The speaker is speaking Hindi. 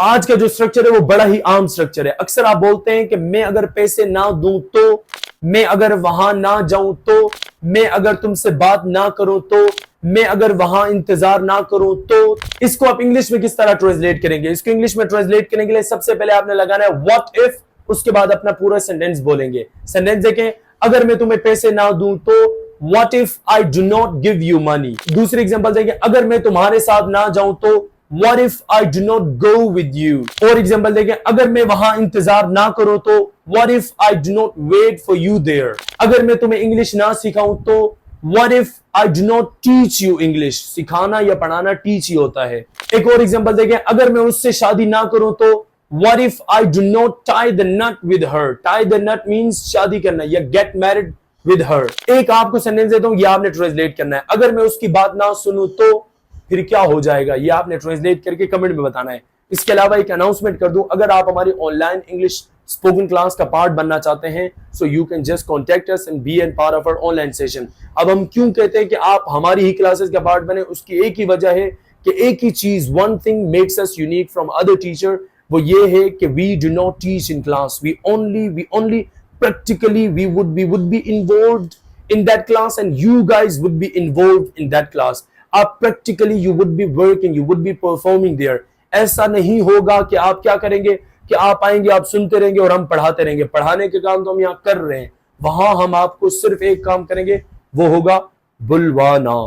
आज का जो स्ट्रक्चर है वो बड़ा ही आम स्ट्रक्चर है। अक्सर आप बोलते हैं कि मैं अगर पैसे ना दूं तो, मैं अगर वहां ना जाऊं तो, मैं अगर तुमसे बात ना करूं तो, मैं अगर वहां इंतजार ना करूं तो। इसको आप इंग्लिश में किस तरह ट्रांसलेट करेंगे? इसको इंग्लिश में ट्रांसलेट करने के लिए सबसे पहले आपने लगाना है व्हाट इफ, उसके बाद अपना पूरा सेंटेंस बोलेंगे। सेंटेंस देखें, अगर मैं तुम्हें पैसे ना दूं तो what if I do not give you money. दूसरी एग्जांपल देखें, अगर मैं तुम्हारे साथ ना जाऊं तो what if I do not go with you. और एग्जांपल देखें, अगर मैं वहां इंतजार ना करूं तो what if I do not wait for you there. अगर मैं तुम्हें इंग्लिश ना सिखाऊं तो what if I do not teach you English. सिखाना या पढ़ाना टीच ही होता है। एक और एग्जांपल देखें, अगर मैं उससे शादी ना करूं तो what if I do not tie the knot with her. Tie the knot means शादी करना या गेट मैरिड विद हर। एक आपको सेंटेंस देता हूं, ये आपने ट्रांसलेट करना है। अगर मैं उसकी बात ना सुनूं तो फिर क्या हो जाएगा, ये आपने ट्रांसलेट करके कमेंट में बताना है। इसके अलावा एक अनाउंसमेंट कर दूं, अगर आप हमारी ऑनलाइन इंग्लिश स्पोकन क्लास का पार्ट बनना चाहते हैं, so you can just contact us and be an part of our online session. अब हम क्यों कहते हैं कि आप हमारी ही क्लासेस का पार्ट बने, उसकी एक ही वजह है कि एक ही चीज, one thing makes us unique from other teacher, वो ये है कि we do not teach in class, we only practically we would be involved in that class and you guys would be involved in that class. आप practically you would be working, you would be performing there. ऐसा नहीं होगा कि आप क्या करेंगे कि आप आएंगे, आप सुनते रहेंगे और हम पढ़ाते रहेंगे। पढ़ाने के काम तो हम यहाँ कर रहे हैं, वहां हम आपको सिर्फ एक काम करेंगे, वो होगा बुलवाना।